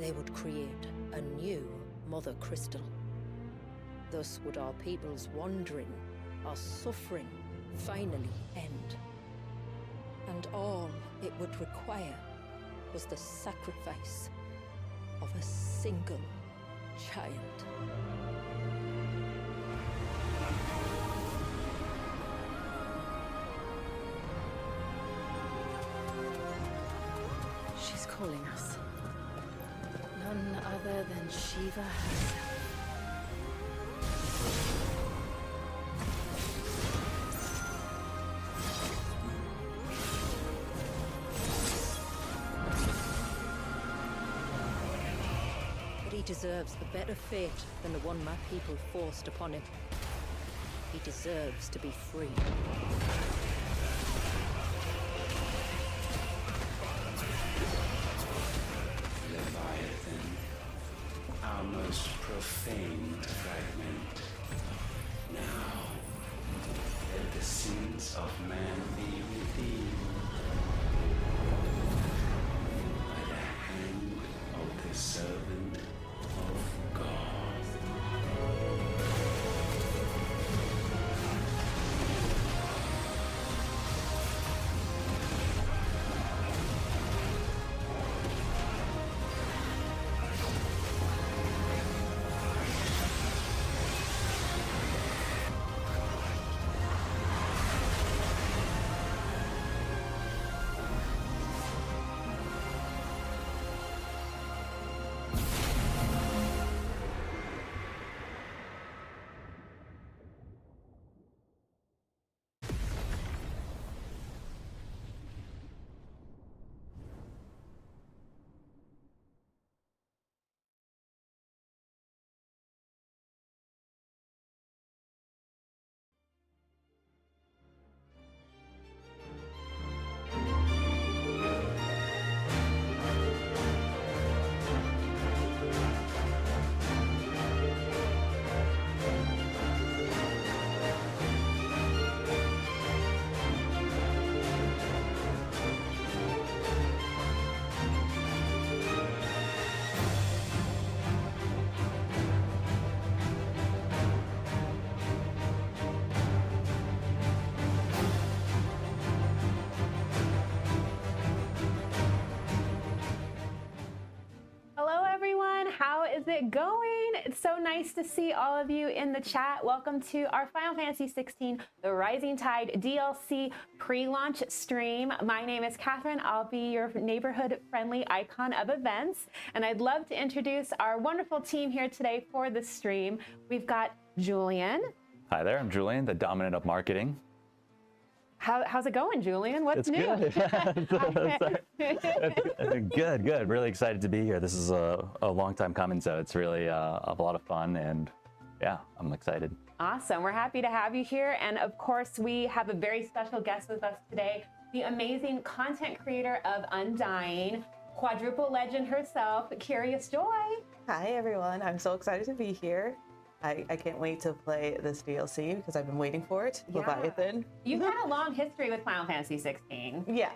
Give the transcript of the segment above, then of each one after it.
they would create a new Mother Crystal. Thus would our people's wandering, our suffering, finally end. And all it would require was the sacrifice of a single child. She's calling us. None other than Shiva herself. But he deserves a better fate than the one my people forced upon him. He deserves to be free. Our most profane fragment. Now, let the sins of man be redeemed by the hand of the servant of God. How is it going? It's so nice to see all of you in the chat. Welcome to our Final Fantasy XVI The Rising Tide DLC pre-launch stream. My name is Catherine. I'll be your neighborhood-friendly icon of events, and I'd love to introduce our wonderful team here today for the stream. We've got Julian. Hi there, I'm Julian, the dominant of marketing. How's it going, Julian? What's new? Good. Good. Really excited to be here. This is a long time coming, so it's really a lot of fun, and yeah, I'm excited. Awesome. We're happy to have you here. And of course, we have a very special guest with us today, the amazing content creator of Undying, quadruple legend herself, CuriousJoi. Hi, everyone. I'm so excited to be here. I can't wait to play this DLC because I've been waiting for it, yeah. Leviathan. You've had a long history with Final Fantasy XVI. Yeah,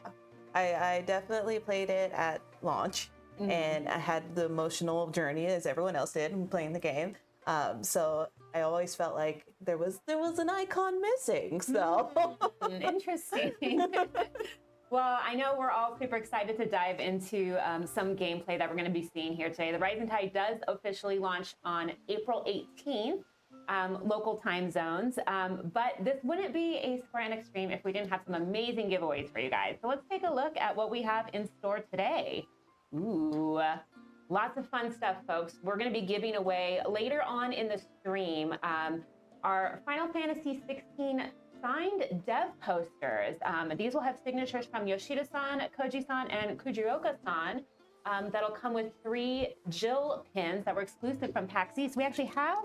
I definitely played it at launch, and I had the emotional journey as everyone else did in playing the game. So I always felt like there was an icon missing. So interesting. Well, I know we're all super excited to dive into some gameplay that we're going to be seeing here today. The Rising Tide does officially launch on April 18th, local time zones. But this wouldn't be a Square Enix stream if we didn't have some amazing giveaways for you guys. So let's take a look at what we have in store today. Ooh, lots of fun stuff, folks. We're going to be giving away later on in the stream our Final Fantasy XVI signed dev posters. These will have signatures from Yoshida-san, Koji-san, and Kujioka-san. That'll come with 3 Jill pins that were exclusive from PAX East. We actually have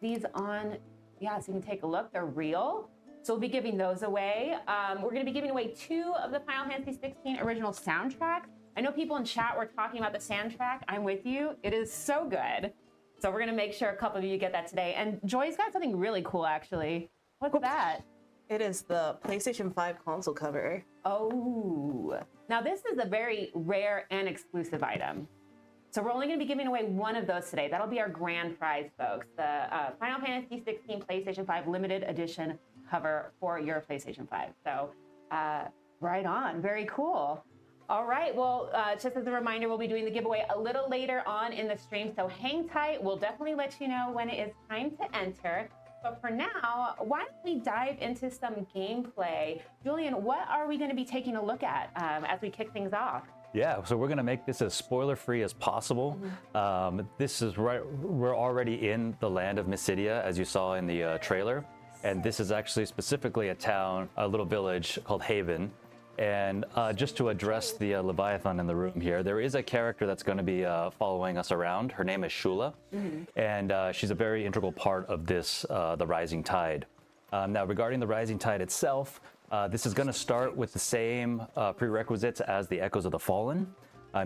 these on, yeah, so you can take a look. They're real. So we'll be giving those away. We're going to be giving away 2 of the Final Fantasy XVI original soundtracks. I know people in chat were talking about the soundtrack. I'm with you. It is so good. So we're going to make sure a couple of you get that today. And Joy's got something really cool, actually. What's that? It is the PlayStation 5 console cover. Oh, now this is a very rare and exclusive item. So we're only going to be giving away one of those today. That'll be our grand prize, folks. The Final Fantasy XVI PlayStation 5 limited edition cover for your PlayStation 5. So right on. Very cool. All right. Well, just as a reminder, we'll be doing the giveaway a little later on in the stream. So hang tight. We'll definitely let you know when it is time to enter. But for now, why don't we dive into some gameplay? Julian, what are we going to be taking a look at as we kick things off? Yeah, so we're going to make this as spoiler-free as possible. This is right, we're already in the land of Midia, as you saw in the trailer. And this is actually specifically a town, a little village called Haven. And just to address the Leviathan in the room here, there is a character that's going to be following us around. Her name is Shula, and she's a very integral part of this, the Rising Tide. Now, regarding the Rising Tide itself, this is going to start with the same prerequisites as the Echoes of the Fallen.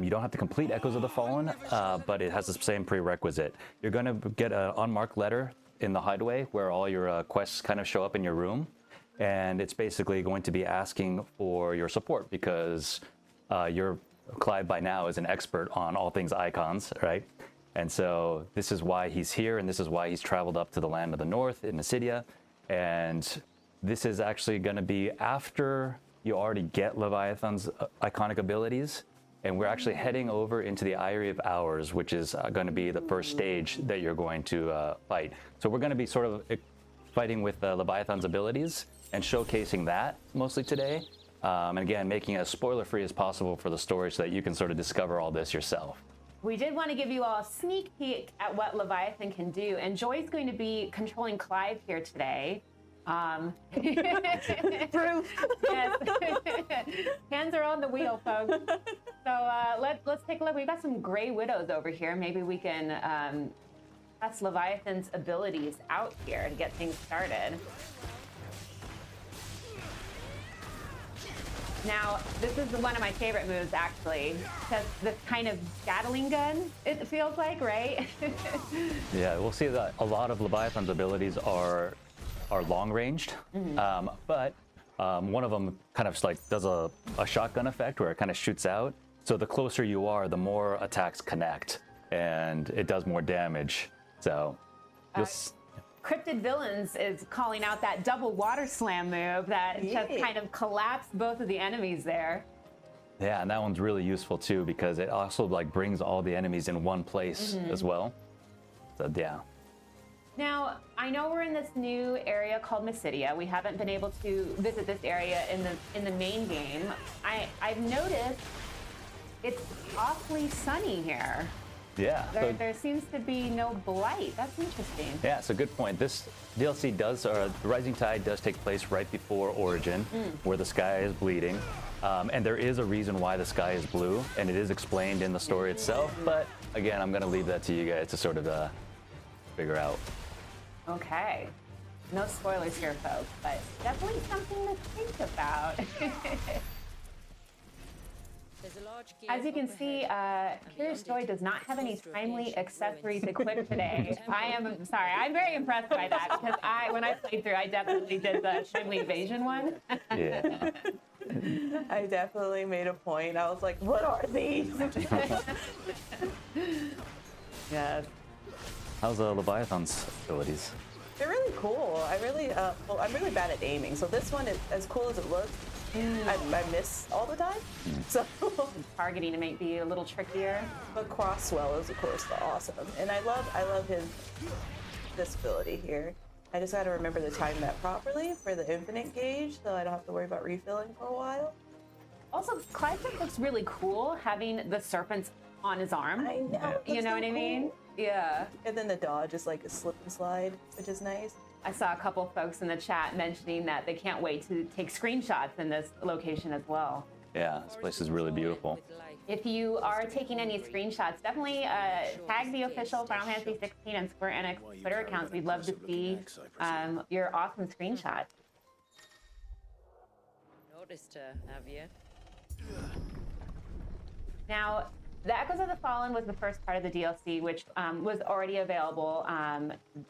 You don't have to complete Echoes of the Fallen, but it has the same prerequisite. You're going to get an unmarked letter in the hideaway where all your quests kind of show up in your room. And it's basically going to be asking for your support because Clive by now is an expert on all things icons, right? And so this is why he's here, and this is why he's traveled up to the land of the north in Midia. And this is actually going to be after you already get Leviathan's iconic abilities. And we're actually heading over into the Eyrie of Hours, which is going to be the first stage that you're going to fight. So we're going to be sort of fighting with Leviathan's abilities and showcasing that mostly today. And again, making it as spoiler-free as possible for the story so that you can sort of discover all this yourself. We did want to give you all a sneak peek at what Leviathan can do, and Joy's going to be controlling Clive here today. Proof. Yes. Hands are on the wheel, folks. So let's take a look. We've got some Grey Widows over here. Maybe we can test Leviathan's abilities out here and get things started. Now, this is one of my favorite moves, actually, because this kind of Gatling gun, it feels like, right? Yeah, we'll see that a lot of Leviathan's abilities are long-ranged, but one of them kind of like does a shotgun effect where it kind of shoots out. So the closer you are, the more attacks connect, and it does more damage. So you'll Cryptid Villains is calling out that double water slam move that just kind of collapsed both of the enemies there. Yeah, and that one's really useful too because it also like brings all the enemies in one place as well. So yeah. Now, I know we're in this new area called Midia. We haven't been able to visit this area in the main game. I've noticed it's awfully sunny here. Yeah. There seems to be no blight. That's interesting. Yeah, it's a good point. This DLC does, the Rising Tide does take place right before Origin, where the sky is bleeding. And there is a reason why the sky is blue, and it is explained in the story itself. But again, I'm going to leave that to you guys to sort of figure out. Okay. No spoilers here, folks, but definitely something to think about. As you can see, CuriousJoi does not have any timely accessories equipped today. I am sorry. I'm very impressed by that because when I played through, I definitely did the timely evasion one. Yeah. I definitely made a point. I was like, what are these? Yes. How's Leviathan's abilities? They're really cool. I'm really bad at aiming. So this one, as cool as it looks, I miss all the time. So Targeting might be a little trickier. but Crosswell is of course awesome, and I love this ability here. I just got to remember to time that properly for the infinite gauge, so I don't have to worry about refilling for a while. Also, Clive looks really cool having the serpents on his arm. I know. You know what I mean? Yeah. And then the dodge is like a slip and slide, which is nice. I saw a couple folks in the chat mentioning that they can't wait to take screenshots in this location as well. Yeah, this place is really beautiful. If you are taking any screenshots, definitely tag the official Final Fantasy XVI and Square Enix Twitter accounts. We'd love to see your awesome screenshots. Noticed her, have you? Now, the Echoes of the Fallen was the first part of the DLC, which was already available.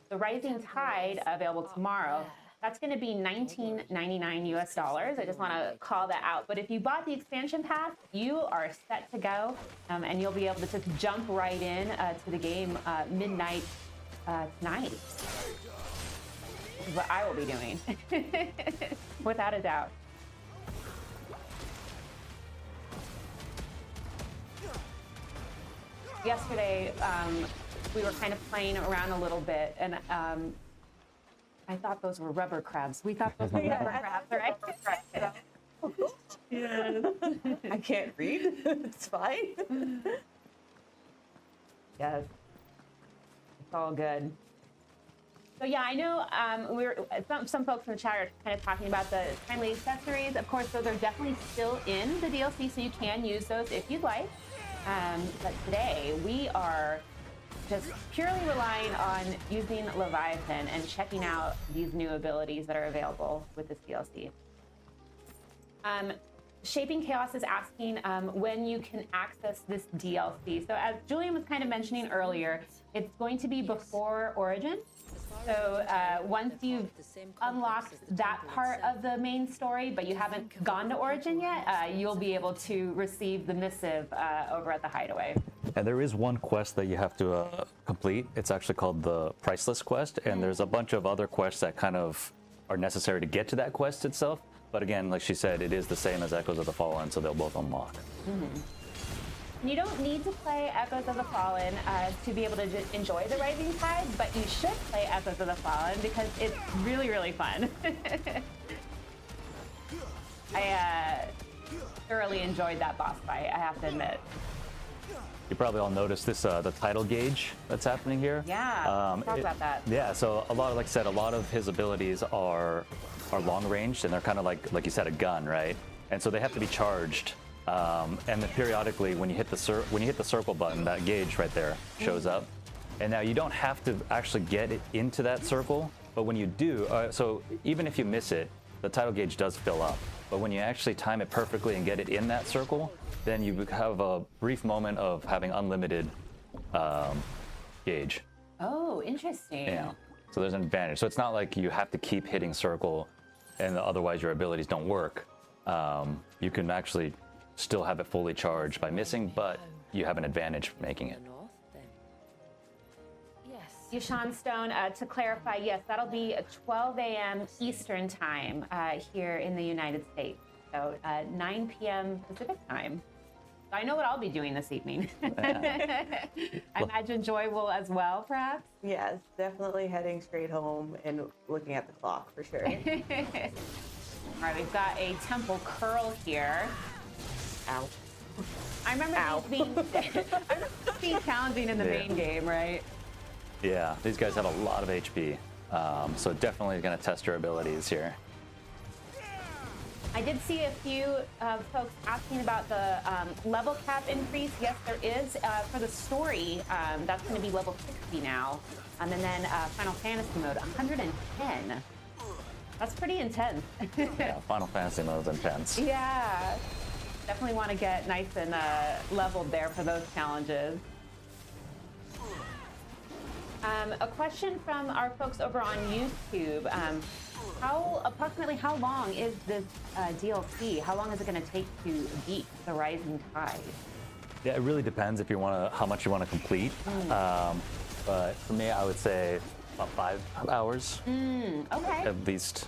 The Rising Tide, available tomorrow. That's going to be $19.99 US dollars. I just want to call that out. But if you bought the expansion pass, you are set to go, and you'll be able to just jump right in to the game midnight tonight. This is what I will be doing, without a doubt. Yesterday, we were kind of playing around a little bit, and I thought those were rubber crabs. We thought those were rubber crabs, right? Yes. I can't read. It's fine. Yes. It's all good. So yeah, I know some folks in the chat are kind of talking about the timely accessories. Of course, those are definitely still in the DLC, so you can use those if you'd like. But today we are just purely relying on using Leviathan and checking out these new abilities that are available with this DLC. Shaping Chaos is asking when you can access this DLC. So as Julian was kind of mentioning earlier, it's going to be before Origin. So once you've unlocked that part of the main story, but you haven't gone to Origin yet, you'll be able to receive the missive over at the Hideaway. And there is one quest that you have to complete. It's actually called the Priceless Quest, and there's a bunch of other quests that kind of are necessary to get to that quest itself. But again, like she said, it is the same as Echoes of the Fallen, so they'll both unlock. You don't need to play Echoes of the Fallen to be able to enjoy the Rising Tide, but you should play Echoes of the Fallen because it's really, really fun. I thoroughly enjoyed that boss fight, I have to admit. You probably all noticed this, the title gauge that's happening here. Yeah, talk about that. Yeah, so a lot, like I said, a lot of his abilities are long ranged, and they're kind of like you said, a gun, right? And so they have to be charged. And then periodically, when you hit the circle button, that gauge right there shows up. And now you don't have to actually get it into that circle, but when you do, so even if you miss it, the title gauge does fill up. But when you actually time it perfectly and get it in that circle, then you have a brief moment of having unlimited gauge. Oh, interesting. Yeah. So there's an advantage. So it's not like you have to keep hitting circle, and otherwise your abilities don't work. You can actually still have it fully charged by missing, but you have an advantage for making it. Yushan Stone, to clarify, yes, that'll be at 12 a.m. Eastern time here in the United States. So 9 p.m. Pacific time. So I know what I'll be doing this evening. I imagine Joy will as well, perhaps? Yes, definitely heading straight home and looking at the clock for sure. All right, we've got a temple curl here. Ow. I remember these being challenging in the main game, right? Yeah, these guys have a lot of HP, so definitely going to test your abilities here. I did see a few folks asking about the level cap increase. Yes, there is. For the story, that's going to be level 60 now. And then Final Fantasy mode, 110. That's pretty intense. Yeah, Final Fantasy mode is intense. Yeah. Definitely want to get nice and leveled there for those challenges. A question from our folks over on YouTube. Approximately how long is this DLC? How long is it going to take to beat the Rising Tide? Yeah, it really depends if you want to, how much you want to complete. But for me, I would say about 5 hours. Okay. At least.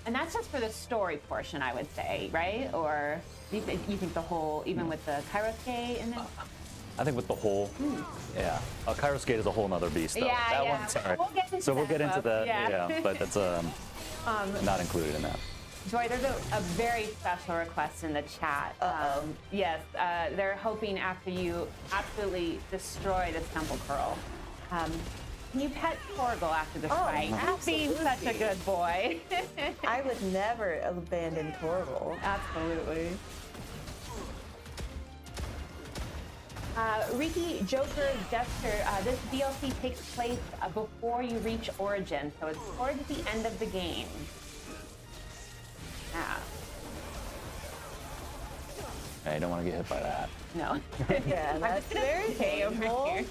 And that's just for the story portion, I would say, right? Or you think the whole, even with the Kairos Gate in it? I think with the whole, yeah. Kairos Gate is a whole nother beast, though. Yeah, that yeah. one's sorry. We'll get into that, Yeah, but that's not included in that. Joy, there's a very special request in the chat. Yes, they're hoping after you absolutely destroy this temple curl. Can you pet Torgal after the fight? Being such a good boy. I would never abandon Torval. Absolutely. Riki Joker Jester, this DLC takes place before you reach Origin, so it's towards the end of the game. Yeah. I don't want to get hit by that. No. Yeah, that's very Okay, over painful. here.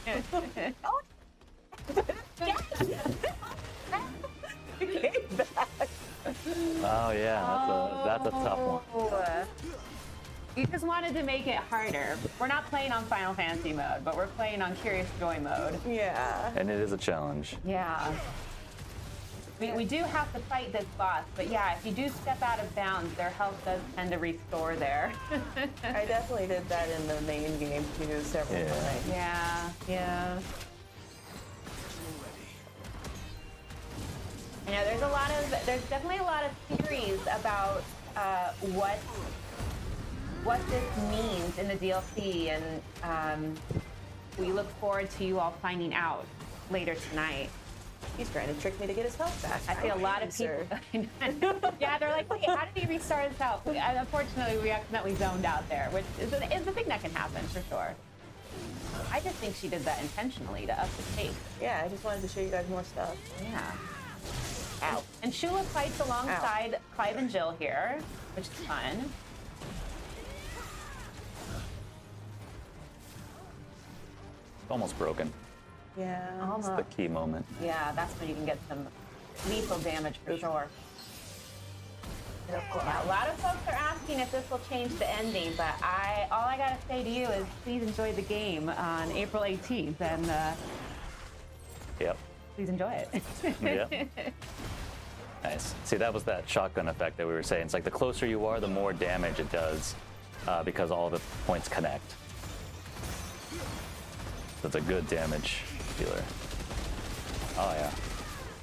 You can't Oh yeah, that's a tough one. Oh. You just wanted to make it harder. We're not playing on Final Fantasy mode, but we're playing on CuriousJoi mode. Yeah. And it is a challenge. Yeah. We do have to fight this boss, but yeah, if you do step out of bounds, their health does tend to restore there. I definitely did that in the main game too several times. Yeah, yeah. I know there's definitely a lot of theories about what this means in the DLC, and we look forward to you all finding out later tonight. He's trying to trick me to get his health back. I see a lot of people. Yeah, they're like, wait, how did he restart his health? And unfortunately, we accidentally zoned out there, which is the thing that can happen for sure. I just think she did that intentionally to up the pace. Yeah, I just wanted to show you guys more stuff. Yeah. Ow. And Shula fights alongside Clive and Jill here, which is fun. It's almost broken. Yeah. It's the key moment. Yeah, that's when you can get some lethal damage for sure. Now, a lot of folks are asking if this will change the ending, but all I gotta say to you is please enjoy the game on April 18th, and Yep. please enjoy it. Yep. Nice. See, that was that shotgun effect that we were saying. It's like the closer you are, the more damage it does, because all the points connect. That's a good damage dealer. Oh yeah.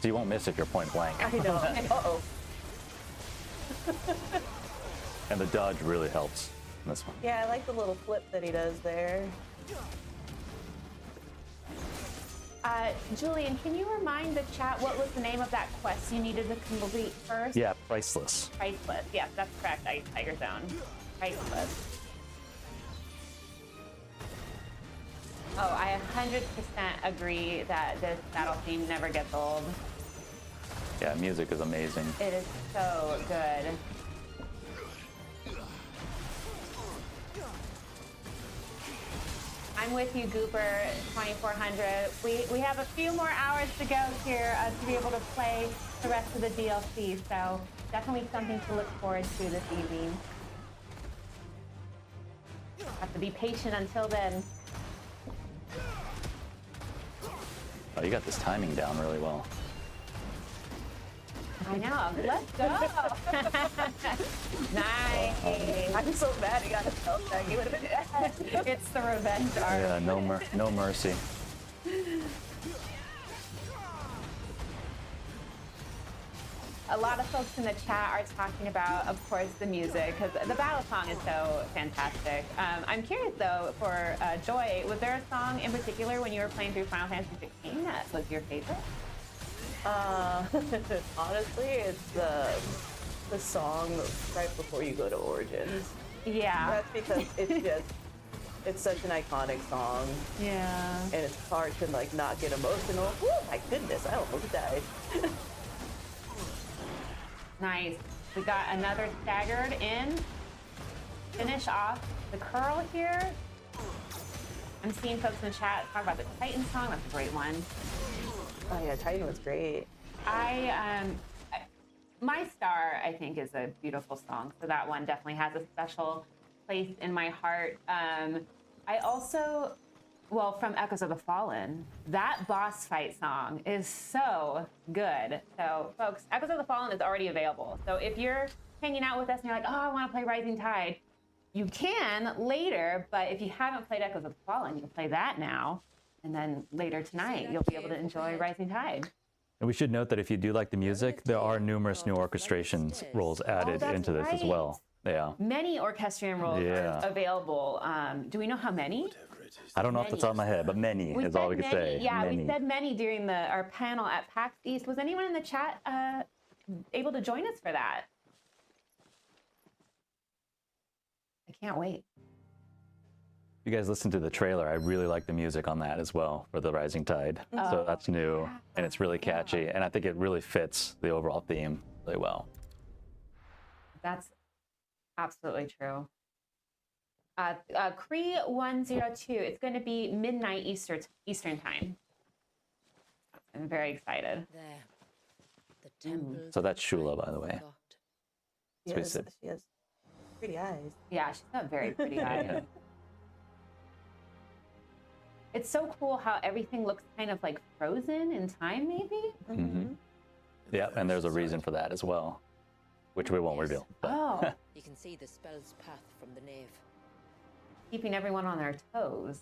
So you won't miss if you're point blank. I know. Uh-oh. And the dodge really helps in this one. Yeah, I like the little flip that he does there. Julian, can you remind the chat what was the name of that quest you needed to complete first? Yeah, priceless. Priceless. Yes, that's correct. Tiger Zone. Priceless. Oh, I 100% agree that this battle theme never gets old. Yeah, music is amazing. It is so good. I'm with you, Gooper 2400. We have a few more hours to go here to be able to play the rest of the DLC, so definitely something to look forward to this evening. Have to be patient until then. Oh, you got this timing down really well. I know. Let's go. Nice. I'm so mad he got his health back. He would have been dead. It's the revenge arc. Yeah, no mercy. A lot of folks in the chat are talking about, of course, the music, because the battle song is so fantastic. I'm curious, though, for Joy, was there a song in particular when you were playing through Final Fantasy XVI that was your favorite? Honestly, it's the song right before you go to Origins. Yeah. That's because it's such an iconic song. Yeah. And it's hard to like not get emotional. Oh my goodness, I almost died. Nice. We got another staggered in. Finish off the curl here. I'm seeing folks in the chat talk about the Titan song. That's a great one. Oh yeah, Titan was great. My Star, I think, is a beautiful song. So that one definitely has a special place in my heart. I also, well, from Echoes of the Fallen, that boss fight song is so good. So, folks, Echoes of the Fallen is already available. So if you're hanging out with us and you're like, oh, I want to play Rising Tide, you can later. But if you haven't played Echoes of the Fallen, you can play that now. And then later tonight, you'll be able to enjoy Rising Tide. And we should note that if you do like the music, there are numerous new orchestration roles added into this as well. Yeah. Many orchestrion roles are available. Do we know how many? I don't know off the top of my head, but many is all we could say. Yeah, many. we said many during our panel at PAX East. Was anyone in the chat able to join us for that? I can't wait. You guys listen to the trailer. I really like the music on that as well for the Rising Tide. So that's new and it's really catchy. And I think it really fits the overall theme really well. That's absolutely true. Cree 102, it's going to be midnight Eastern time. I'm very excited. There, the temple. So that's Shula, by the way. She has pretty eyes. Yeah, she's got very pretty eyes. It's so cool how everything looks kind of like frozen in time, maybe? Mm-hmm. Yeah, and there's a reason for that as well, which we won't reveal. But. Oh, You can see the spell's path from the nave. keeping everyone on their toes.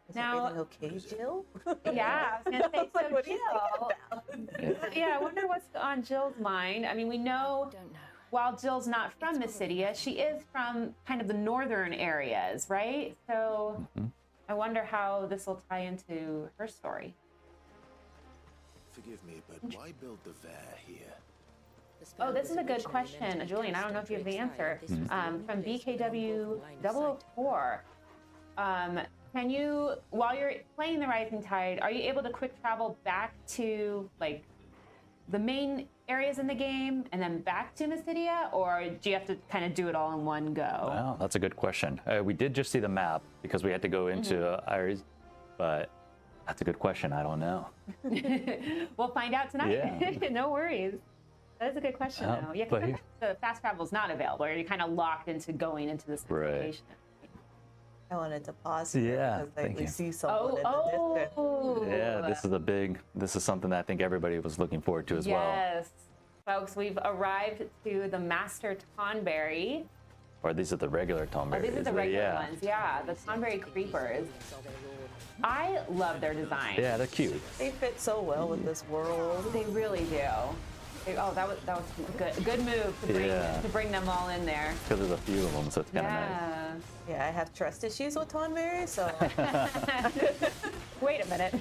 Is Now- everything okay, Jill? Yeah, I was gonna say, so What are you thinking Jill. Yeah, I wonder what's on Jill's mind. I mean, we know Don't know. while Jill's not from Missidia, she is from kind of the northern areas, right? So I wonder how this will tie into her story. Forgive me, but why build the Fair here? The spell Oh, this was is a good originally meant question, to Julian. I don't know if you have the cast on answer. Drake's Eye. This was the only From place with a BKW local line of sight. 004. Can you, while you're playing the Rising Tide, are you able to quick travel back to like the main areas in the game and then back to Missidia, or do you have to kind of do it all in one go? Wow, that's a good question. We did just see the map because we had to go into Iris, but that's a good question. I don't know. We'll find out tonight. Yeah. No worries. That is a good question, Oh, though. Yeah, but 'cause the fast travel is not available. You're kind of locked into going into this Right. location. I wanted to pause here Yeah, because thank we you. see someone in the distance. Oh, Yeah, this is something that I think everybody was looking forward to as well. Yes, folks, we've arrived to the Master Tonberry. Or these are the regular Oh, Tomberries. these are the but regular yeah. ones. Yeah, the Tonberry Creepers. Saw their own. I love their design. Yeah, they're cute. They fit so well with this world. They really do. Oh, that was good. Good move Yeah. to bring them all in there. Because there's a few of them, so it's kind of nice. Yeah. Yeah, I have trust issues with Tonberry, so Wait a minute.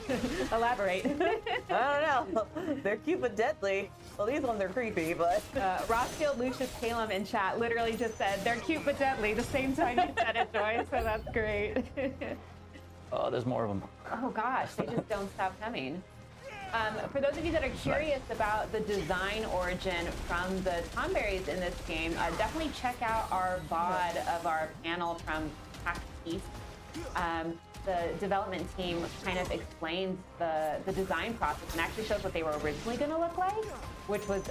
Elaborate. I don't know. They're cute but deadly. Well, these ones are creepy, but Rossfield Lucius Calum in chat literally just said they're cute but deadly the same time you said it, Joy. So that's great. Oh, there's more of them. Oh gosh, they just don't stop coming. For those of you that are curious about the design origin from the Tonberries in this game, definitely check out our VOD of our panel from Pack East. The development team kind of explains the design process and actually shows what they were originally going to look like, which was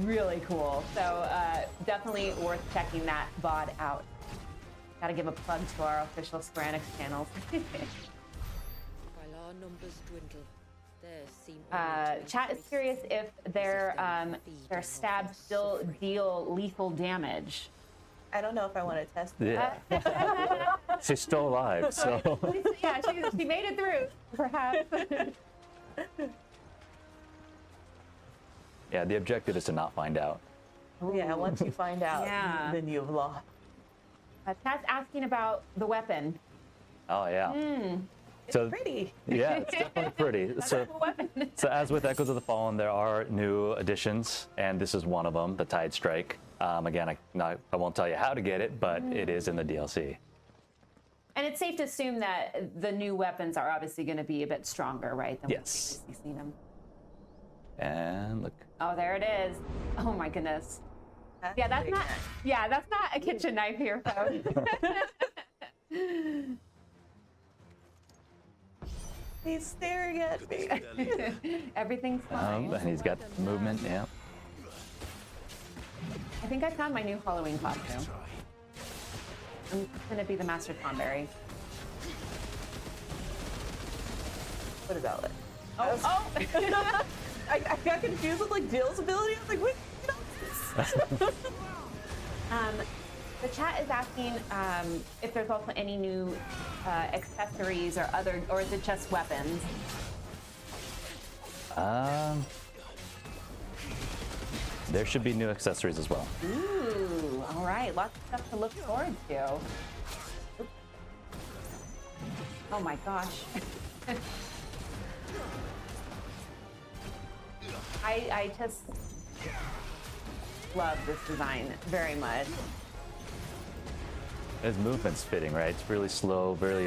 really cool. So definitely worth checking that VOD out. Got to give a plug to our official Square Enix channels. While our numbers dwindle, theirs seem only to Chat is increase. curious if their stabs still deal lethal damage. I don't know if I want to test that. Yeah. She's still alive, so. Yeah, she made it through, perhaps. Yeah, the objective is to not find out. Yeah, once you find out, Yeah. then you've lost. Chat's asking about the weapon. Oh, yeah. So, Pretty. yeah, it's definitely pretty. So as with Echoes of the Fallen, there are new additions, and this is one of them, the Tide Strike. Again, I won't tell you how to get it, but it is in the DLC. And it's safe to assume that the new weapons are obviously going to be a bit stronger, right? Than Yes. we've previously seen them. And look. Oh, there it is. Oh my goodness. Yeah, that's not. Yeah, that's not a kitchen knife here, folks. He's staring at me. Everything's fine. And he's got movement, yeah. I think I found my new Halloween costume. I'm gonna be the Master Tonberry. What is that like? Oh! I got confused with like Jill's ability. I was like, wait, no. The chat is asking if there's also any new accessories or other, or is it just weapons? There should be new accessories as well. Ooh, all right, lots of stuff to look forward to. Oh my gosh. I just love this design very much. His movement's fitting, right? It's really slow, very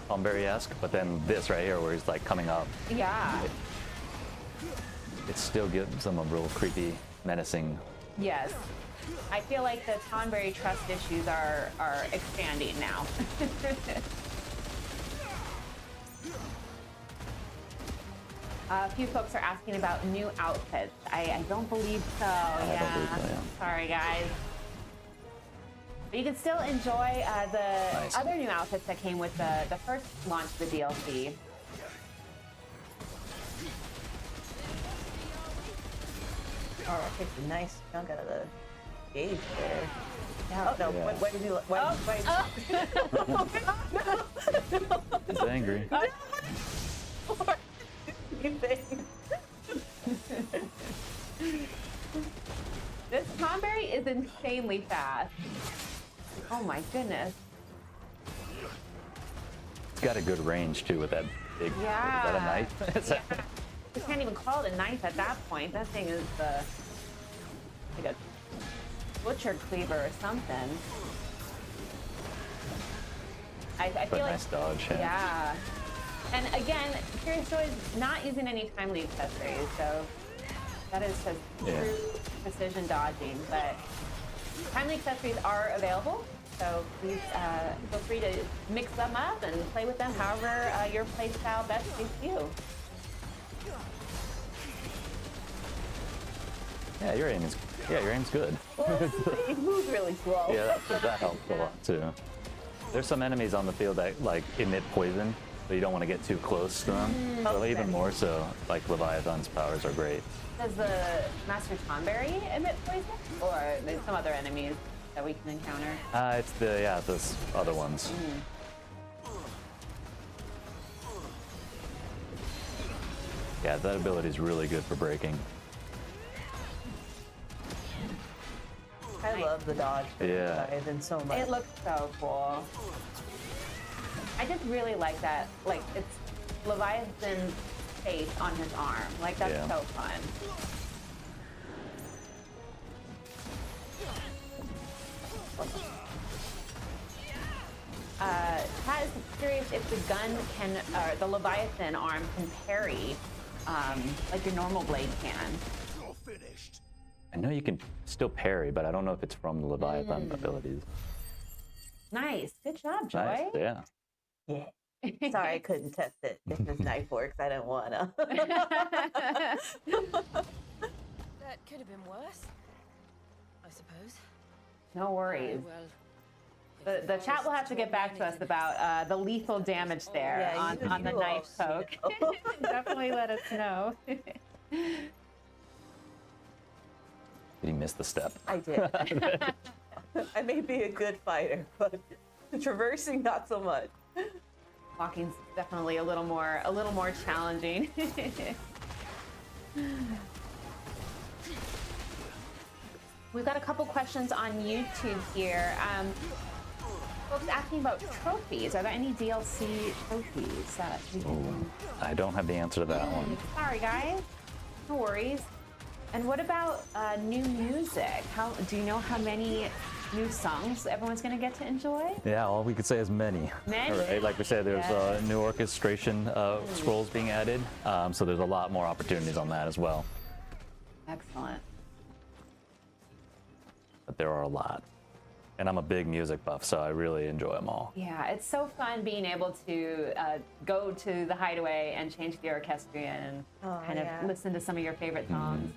Tomberry-esque, but then this right here where he's like coming up, Yeah. it still gives him a real creepy, menacing. Yes. I feel like the Tonberry trust issues are expanding now. A few folks are asking about new outfits. I don't believe so. I don't believe so, yeah. Sorry, guys. But you can still enjoy the Nice. other new outfits that came with the first launch of the DLC. Oh, that takes a nice chunk out of the gauge there. Yeah. Oh no! Yeah. Why did you? Why? He's angry. This Conberry is insanely fast. Oh my goodness. It's got a good range too with that big. Yeah. Is that a knife? Is that- Yeah. You can't even call it a knife at that point. That thing is like a butcher cleaver or something. I But feel like nice dodge. yeah. And again, CuriousJoi is not using any timely accessories, so that is just Yeah. true precision dodging. But timely accessories are available, so please feel free to mix them up and play with them however your play style best suits you. Yeah, your aim's good. He moves really slow. Yeah, that helps a lot too. There's some enemies on the field that like emit poison, so you don't want to get too close to them. So Okay. even more so, like Leviathan's powers are great. Does the Master Tonberry emit poison, or there's some other enemies that we can encounter? It's those other ones. Yeah, that ability is really good for breaking. I love the dodge. Yeah. Leviathan so much. It looks so cool. I just really like that. Like, it's Leviathan's face on his arm. Like, that's Yeah. so fun. Pat is curious if the gun can, or the Leviathan arm can parry, like your normal blade can. I know you can still parry, but I don't know if it's from the Leviathan abilities. Nice. Good job, Joy. Nice, yeah. Yeah. Sorry, I couldn't test it if this knife works. I didn't wanna. That could have been worse, I suppose. No worries. Well, The chat will have to get back to us about the lethal damage there Yeah, on the you knife all poke. Definitely let us know. Did he miss the step? I did. I may be a good fighter, but traversing not so much. Walking's definitely a little more challenging. We've got a couple questions on YouTube here. Folks asking about trophies. Are there any DLC trophies that we can... I don't have the answer to that one. Sorry, guys. No worries. And what about new music? Do you know how many new songs everyone's going to get to enjoy? Yeah, all we could say is many. Many? Right? Like we said, there's Yes. new orchestration scrolls being added, so there's a lot more opportunities on that as well. Excellent. But there are a lot. And I'm a big music buff, so I really enjoy them all. Yeah, it's so fun being able to go to the hideaway and change the orchestrion and kind of listen to some of your favorite songs.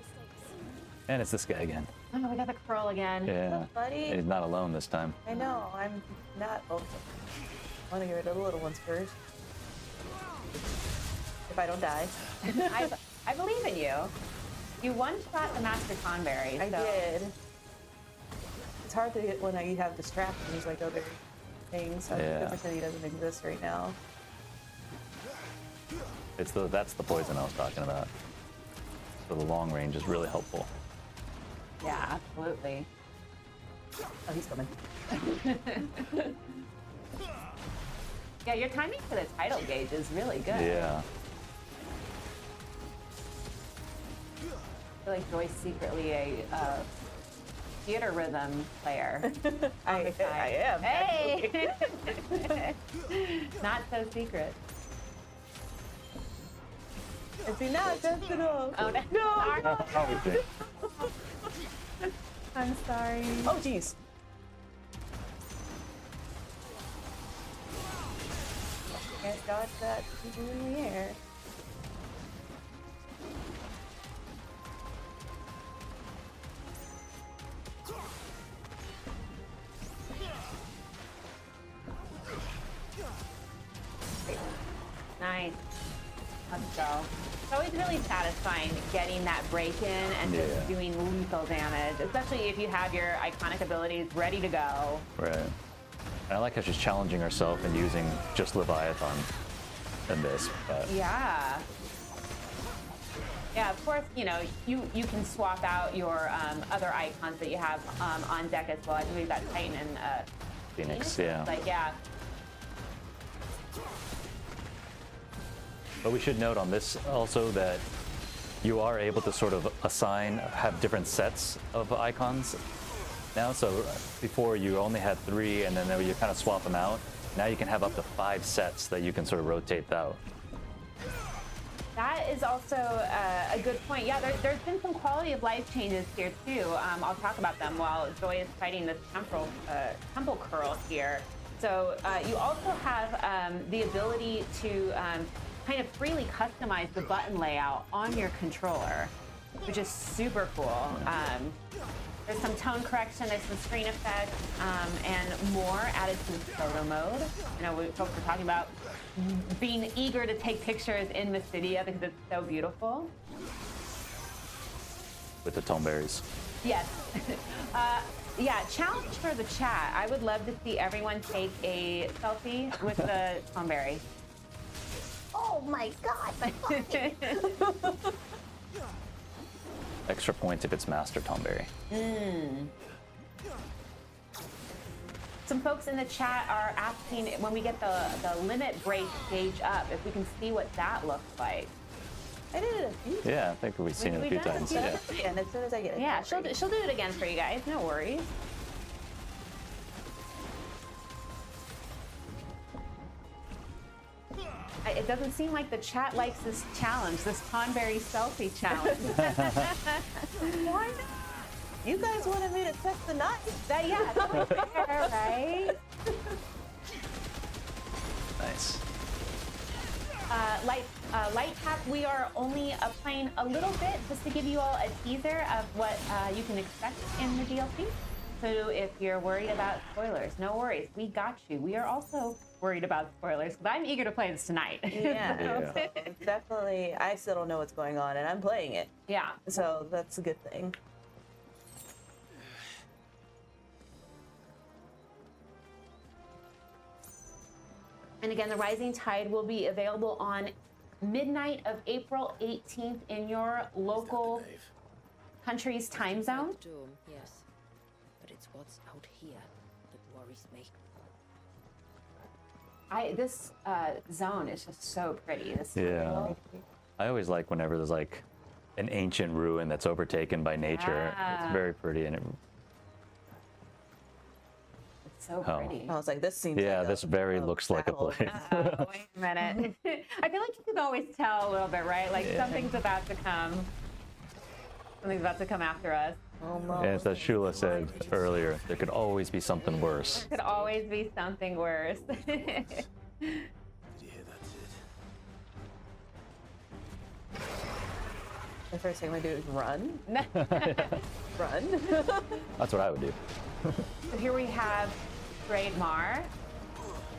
And it's this guy again. Oh, we got the curl again. Yeah. Buddy. And he's not alone this time. I know. I'm not. Oh, I want to get rid of the little ones first. If I don't die. I believe in you. You one-shot the Master Conberry. I so- did. It's hard to get when you have distractions like other things. So Yeah. I'm pretend he doesn't exist right now. That's the poison I was talking about. So the long range is really helpful. Yeah, absolutely. Oh, he's coming. Yeah, your timing for the title gauge is really good. Yeah. I feel like Joy's secretly a theater rhythm player. I am. Hey! Not so secret. Is he not? That's enough. Oh, no. No. I'm sorry. Oh, jeez. Can't dodge that. He's in the air. So it's always really satisfying getting that break in and just Yeah. doing lethal damage, especially if you have your iconic abilities ready to go. Right. And I like how she's challenging herself and using just Leviathan in this. But Yeah. Yeah, of course, you know, you can swap out your other icons that you have on deck as well. I believe that Titan and Phoenix, yeah. like, yeah. But we should note on this also that you are able to sort of have different sets of icons now. So before you only had 3 and then you kind of swap them out. Now you can have up to 5 sets that you can sort of rotate out. That is also a good point. Yeah, there's been some quality of life changes here too. I'll talk about them while Joy is fighting this temple curl here. So you also have the ability to kind of freely customize the button layout on your controller, which is super cool. There's some tone correction, there's some screen effects, and more added to the photo mode. You know, folks were talking about being eager to take pictures in Midia because it's so beautiful. With the tone berries. Yes. Yeah, challenge for the chat. I would love to see everyone take a selfie with the Tomberry. Oh my god! Extra points if it's Master Tomberry. Some folks in the chat are asking when we get the limit break gauge up, if we can see what that looks like. I did it a few times. Yeah, I think we've seen it a We've few done it a times. few Yeah. times. And as soon as I get it. Yeah, she'll do it again for you guys. No worries. It doesn't seem like the chat likes this challenge, this Tonberry selfie challenge. Why not? You guys wanted me to test the knife. Yeah, that's only fair, right? Nice. Light Tap, we are only playing a little bit just to give you all a teaser of what you can expect in the DLC. So if you're worried about spoilers, no worries. We got you. We are also worried about spoilers because I'm eager to play this tonight. Yeah. It's definitely, I still don't know what's going on and I'm playing it. Yeah. So that's a good thing. And again, the Rising Tide will be available on midnight of April 18th in your local country's time zone. Dome, yes. But it's what's out here that worries me. This zone is just so pretty. This Yeah. I always like whenever there's like an ancient ruin that's overtaken by nature. Yeah. It's very pretty and It's so Oh. pretty. I was like, this seems yeah, like this very looks like a battle. place. Wait a minute. I feel like you can always tell a little bit, right? Like something's about to come. Something's about to come after us. Almost. And as Shula said earlier, there could always be something worse. Could always be something worse. The first thing I do is run. Run. That's what I would do. So here we have Mar,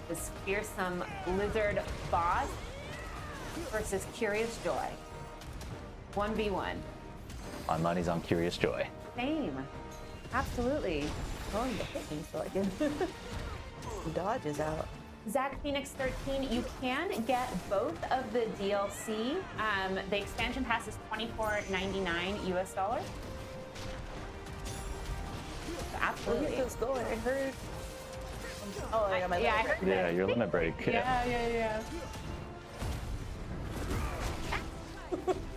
this fearsome lizard boss, versus CuriousJoi. 1v1. My money's on CuriousJoi. Same. Absolutely. Going to hit me so I can dodges out. Zach Phoenix 13, you can get both of the DLC. The expansion pass is $24.99 US. So absolutely. Look at this going. I heard. Oh, I got my Yeah, I leg heard Yeah, your limit break. Yeah.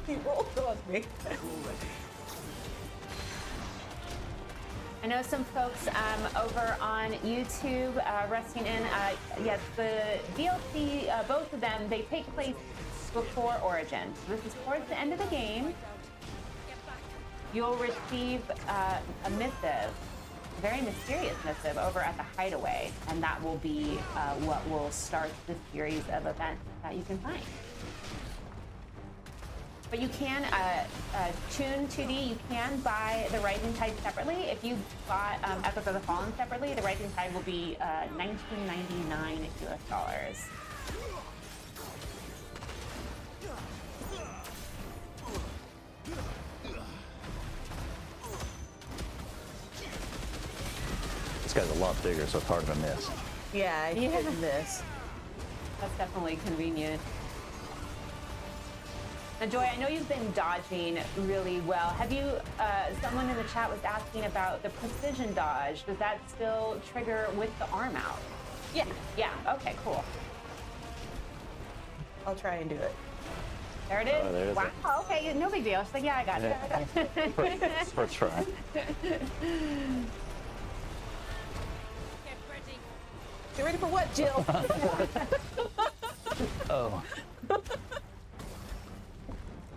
He rolled on me. I know some folks over on YouTube resting in. Yes, the DLC, both of them, they take place before Origin. So this is towards the end of the game. You'll receive a missive, a very mysterious missive over at the Hideaway, and that will be what will start the series of events that you can find. But you can tune 2D. You can buy the Rising Tide separately. If you bought Echoes of the Fallen separately, the Rising Tide will be $19.99 US. this guy's a lot bigger, so it's hard to miss. Yeah, I hit and miss. That's definitely convenient. And Joy, I know you've been dodging really well. Have you, someone in the chat was asking about the precision dodge. Does that still trigger with the arm out? Yeah, Yeah, okay, cool. I'll try and do it. There it is. Oh, there it is. Wow, okay, no big deal. She's like, yeah, I got it. First try. Get ready for what, Jill? Oh.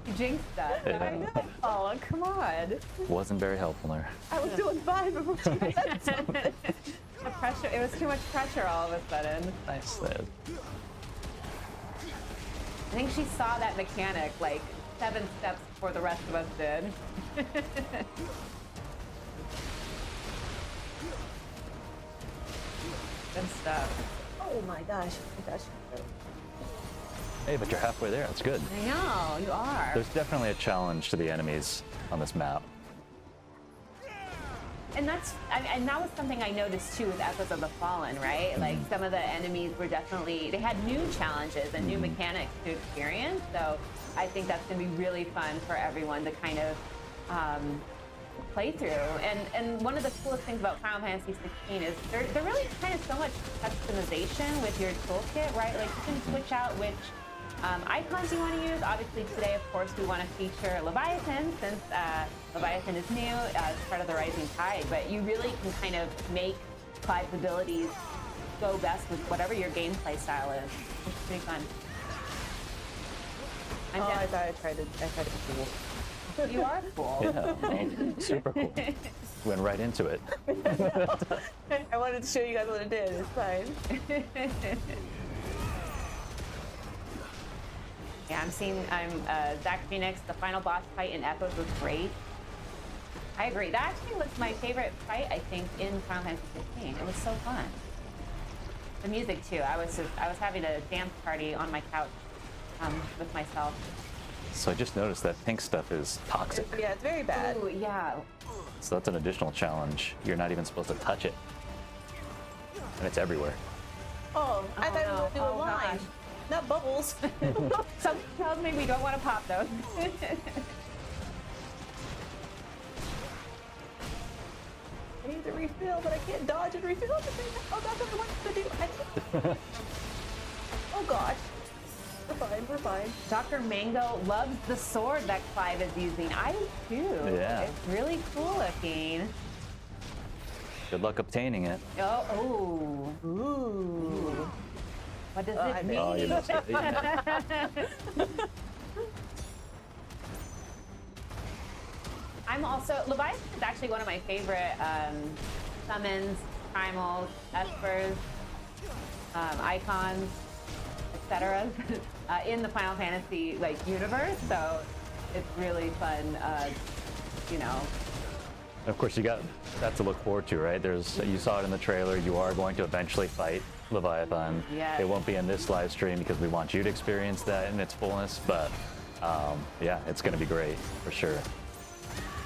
You jinxed us. Yeah. Oh, come on. Wasn't very helpful there. I was doing fine before she said something. The pressure, it was too much pressure all of a sudden. Nice there. I think she saw that mechanic like 7 steps before the rest of us did. Good stuff. Oh my gosh. Hey, but you're halfway there. That's good. I know, you are. There's definitely a challenge to the enemies on this map. And and that was something I noticed too with Echoes of the Fallen, right? Like some of the enemies were definitely, they had new challenges and new mechanics to experience. So I think that's gonna be really fun for everyone to kind of play through. And one of the coolest things about Final Fantasy XVI is there really kind of so much customization with your toolkit, right? Like you can switch out which icons you want to use. Obviously today, of course, we want to feature Leviathan since Leviathan is new as part of the Rising Tide, but you really can kind of make Clive's abilities go best with whatever your gameplay style is, which is pretty fun. I thought I tried to be cool. You are cool. Yeah, well, super cool. Went right into it. I wanted to show you guys what it did. It's fine. Yeah, I'm Zach Phoenix. The final boss fight in Echoes was great. I agree. That actually was my favorite fight, I think, in Final Fantasy 15. It was so fun. The music too. I was having a dance party on my couch with myself. So I just noticed that pink stuff is toxic. Yeah, it's very bad. Ooh, yeah. So that's an additional challenge. You're not even supposed to touch it. And it's everywhere. Oh, I thought we were going to do a Oh, line. gosh. Not bubbles. Something tells me we don't want to pop those. I need to refill, but I can't dodge and refill at the same time. Oh, that's what I wanted to do. Oh gosh. We're fine. Dr. Mango loves the sword that Clive is using. I do too. Yeah. It's really cool looking. Good luck obtaining it. Oh. Ooh. What does I it mean? Oh, you missed it. I'm also, Leviathan is actually one of my favorite summons, primals, espers, icons, etc. In the Final Fantasy universe. So it's really fun, you know. Of course, you got that to look forward to, right? You saw it in the trailer. You are going to eventually fight Leviathan. Yes. It won't be in this live stream because we want you to experience that in its fullness. But yeah, it's going to be great for sure.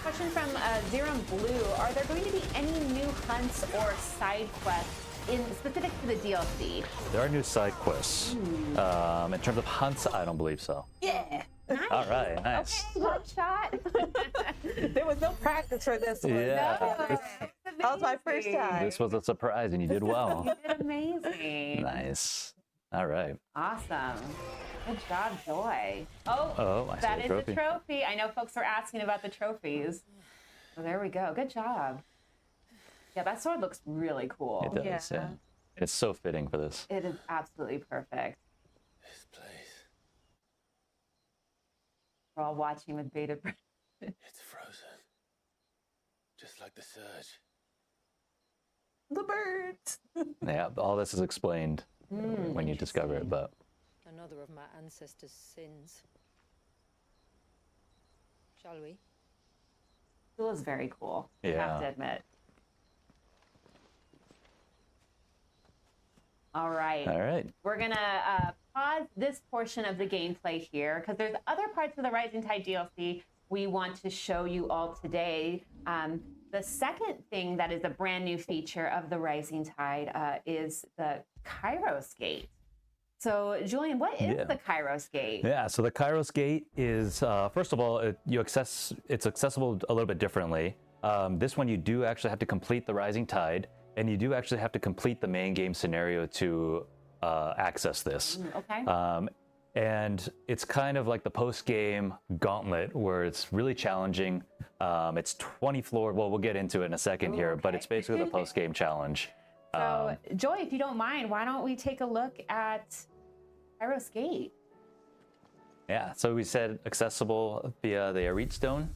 Question from Zerum Blue: are there going to be any new hunts or side quests specific to the DLC? There are new side quests. In terms of hunts, I don't believe so. Yeah. Nice. All right, nice. Okay, one shot. There was no practice for this one. Yeah. That was my first time. This was a surprise, and you did well. You did amazing. Nice. All right. Awesome. Good job, Joy. Oh, I see that a is trophy. the trophy. I know folks are asking about the trophies. So there we go. Good job. Yeah, that sword looks really cool. It does, yeah. It's so fitting for this. It is absolutely perfect. This place, We're all watching with bated breath. it's frozen. Just like the surge. The birds. Yeah, all this is explained when you discover it, but Another of my ancestors' sins. Shall we? It was very cool. I have Yeah. to admit. All right. all right. We're gonna pause this portion of the gameplay here because there's other parts of the Rising Tide DLC we want to show you all today. The second thing that is a brand new feature of the Rising Tide is the Kairos Gate. So, Julian, what is the Kairos Gate? Yeah, so the Kairos Gate is, first of all, it's accessible a little bit differently. This one, you do actually have to complete the Rising Tide, and you do actually have to complete the main game scenario to access this. Okay. And it's kind of like the post-game gauntlet where it's really challenging. It's 20 floors. Well, we'll get into it in a second here, but it's basically the post-game challenge. So, Joy, if you don't mind, why don't we take a look at Kairos Gate? Yeah, so we said accessible via the Arete Stone.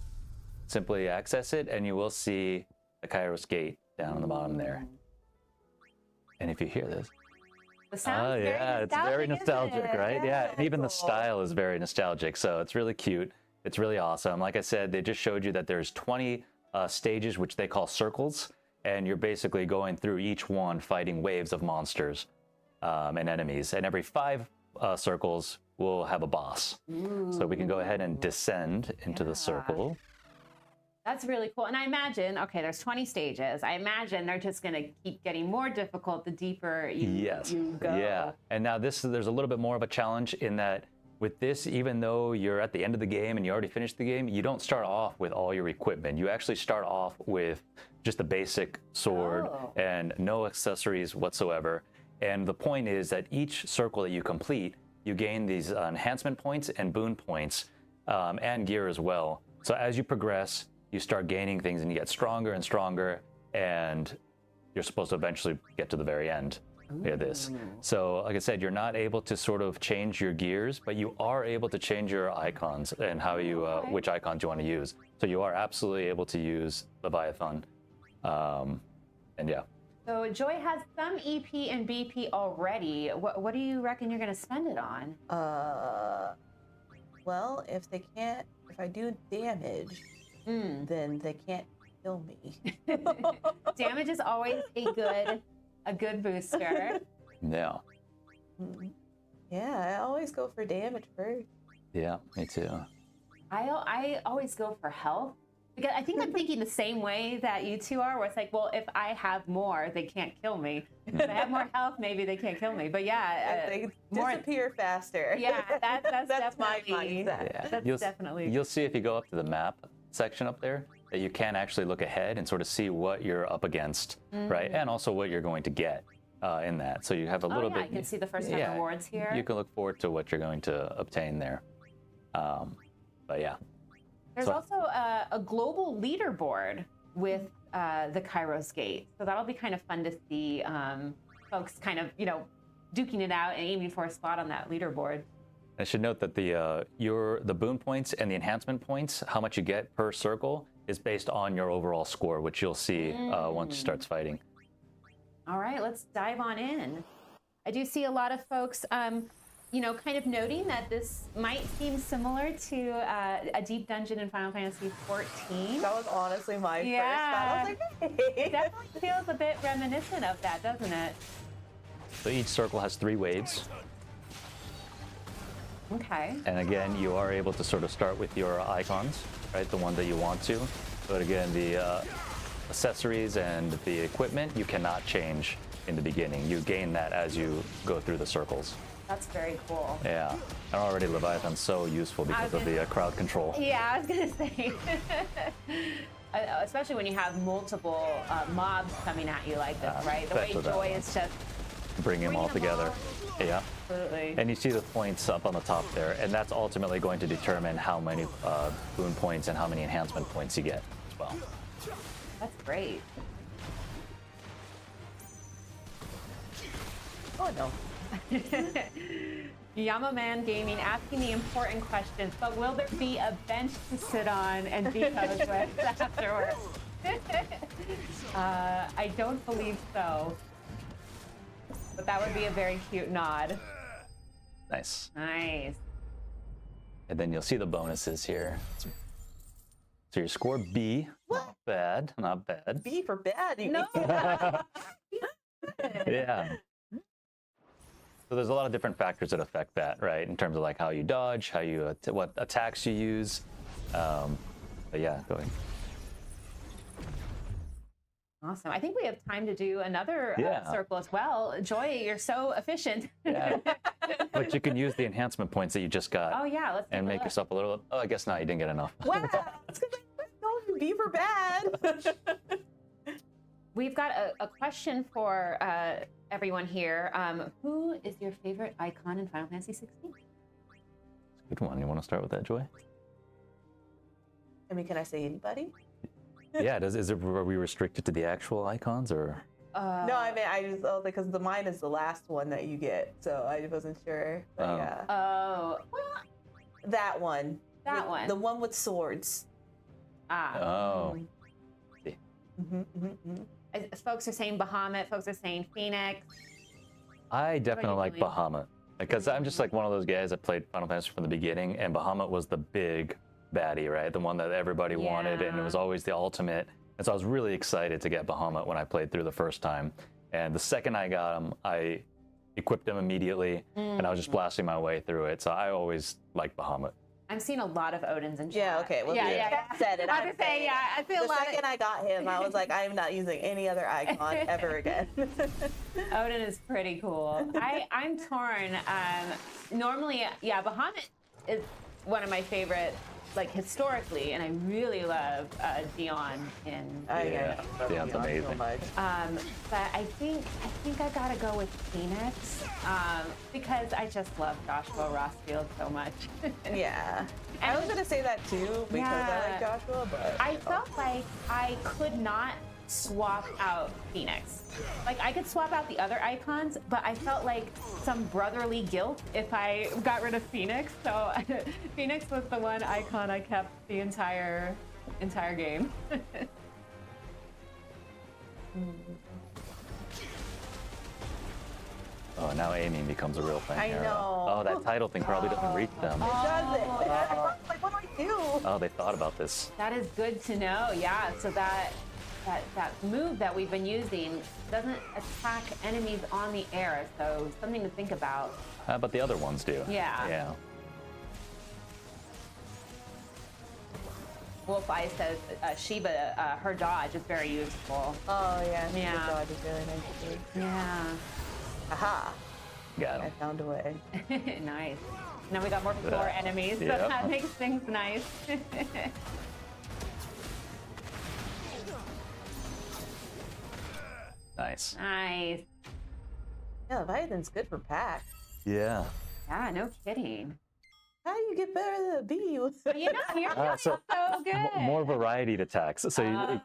Simply access it, and you will see the Kairos Gate down on the bottom there. And if you hear this, The sound is it's very nostalgic, right? Yeah, and even the style is very nostalgic, so it's really cute. It's really awesome. Like I said, they just showed you that there's 20 stages, which they call circles, and you're basically going through each one fighting waves of monsters and enemies. And every 5 circles will have a boss. So we can go ahead and descend into the circle. That's really cool. And I imagine, okay, there's 20 stages. I imagine they're just going to keep getting more difficult the deeper you go. Yeah. And now there's a little bit more of a challenge in that with this, even though you're at the end of the game and you already finished the game, you don't start off with all your equipment. You actually start off with just a basic sword and no accessories whatsoever. And the point is that each circle that you complete, you gain these enhancement points and boon points and gear as well. So as you progress, you start gaining things and you get stronger and stronger, and you're supposed to eventually get to the very end of this. So like I said, you're not able to sort of change your gears, but you are able to change your icons and how you which icons you want to use. So you are absolutely able to use Leviathan. And yeah. So Joy has some EP and BP already. What do you reckon you're going to spend it on? Well, if I do damage, then they can't kill me. Damage is always a good booster. Yeah. Yeah, I always go for damage first. Yeah, me too. I always go for health. Because I think I'm thinking the same way that you two are, where it's like, well, if I have more, they can't kill me. If I have more health, maybe they can't kill me. But yeah, they disappear faster. Yeah, that's my definitely mindset. Yeah. That's definitely. You'll see if you go up to the map section up there that you can actually look ahead and sort of see what you're up against, right? And also what you're going to get in that. So you have a little bit. I can see the first time rewards here. You can look forward to what you're going to obtain there. But yeah. There's also a global leaderboard with the Kairos Gate. So that'll be kind of fun to see folks kind of, duking it out and aiming for a spot on that leaderboard. I should note that the boon points and the enhancement points, how much you get per circle, is based on your overall score, which you'll see once you start fighting. All right, let's dive on in. I do see a lot of folks kind of noting that this might seem similar to a deep dungeon in Final Fantasy XIV. That was honestly my first thought. I was like, hey. It definitely feels a bit reminiscent of that, doesn't it? So each circle has 3 waves. Okay. And again, you are able to sort of start with your icons, right? The one that you want to. But again, the accessories and the equipment, you cannot change in the beginning. You gain that as you go through the circles. That's very cool. Yeah, and already Leviathan's so useful because of the crowd control. Yeah, I was gonna say, especially when you have multiple mobs coming at you like this, right? The way Joy is just bring them all together. Yeah, absolutely. And you see the points up on the top there, and that's ultimately going to determine how many boon points and how many enhancement points you get as well. That's great. Oh no. Yamaman Gaming asking the important questions, but will there be a bench to sit on and be coached with afterwards? I don't believe so. But that would be a very cute nod. Nice. Nice. And then you'll see the bonuses here. So your score B. Not bad. Not bad. B for bad. No. Yeah. So there's a lot of different factors that affect that, right? In terms of like how you dodge, how you what attacks you use, But yeah, go ahead. Awesome. I think we have time to do another Yeah. circle as well. Joy, you're so efficient. Yeah. But you can use the enhancement points that you just got Oh yeah, let's take and a make look. yourself a little. Oh, I guess not. You didn't get enough. Wow, it's because I know you beaver bad. We've got a question for everyone here. Who is your favorite icon in Final Fantasy XVI? Good one. You want to start with that, Joy? I mean, can I say anybody? Yeah. Are we restricted to the actual icons or? No, I mean, I was because the mine is the last one that you get, so I wasn't sure. But Oh. yeah, Oh, well, that one. that one. The one with swords. Oh. Folks are saying Bahamut. Folks are saying Phoenix. I definitely like feeling? Bahamut because I'm just like one of those guys that played Final Fantasy from the beginning, and Bahamut was the big baddie, right? The one that everybody wanted, and it was always the ultimate. And so I was really excited to get Bahamut when I played through the first time. And the second I got him, I equipped him immediately, and I was just blasting my way through it. So I always liked Bahamut. I'm seeing a lot of Odins in chat. Yeah, okay. Well, yeah. said it. I was gonna say, yeah, I feel The a lot of second I got him, I was like, I am not using any other icon ever again. Odin is pretty cool. I'm torn. Normally, yeah, Bahamut is one of my favorite, like historically, and I really love Dion in. Yeah, Dion's amazing. So much. But I think I gotta go with Phoenix because I just love Joshua Rossfield so much. Yeah. I was gonna say that too because I like Joshua, but I felt like I could not swap out Phoenix. Like I could swap out the other icons, but I felt like some brotherly guilt if I got rid of Phoenix. So Phoenix was the one icon I kept the entire game. Oh, now aiming becomes a real thing. I here. know. Oh, that title thing probably doesn't reach them. does it? I was like, what do I do? Oh, they thought about this. That is good to know. Yeah. So that move that we've been using doesn't attack enemies on the air. So something to think about. But the other ones do. Yeah. Yeah. Wolf Eye says Shiva, her dodge is very useful. Oh yeah, Yeah. the dodge is really nice to see. Yeah. Aha! Got I him. found a way. Nice. Now we got more floor enemies, so Yep. that makes things nice. Nice. Nice. Yeah, Leviathan's good for pack. Yeah. Yeah, no kidding. How do you get better than a bee? You know, you're doing so so good. More variety to tax. So you know,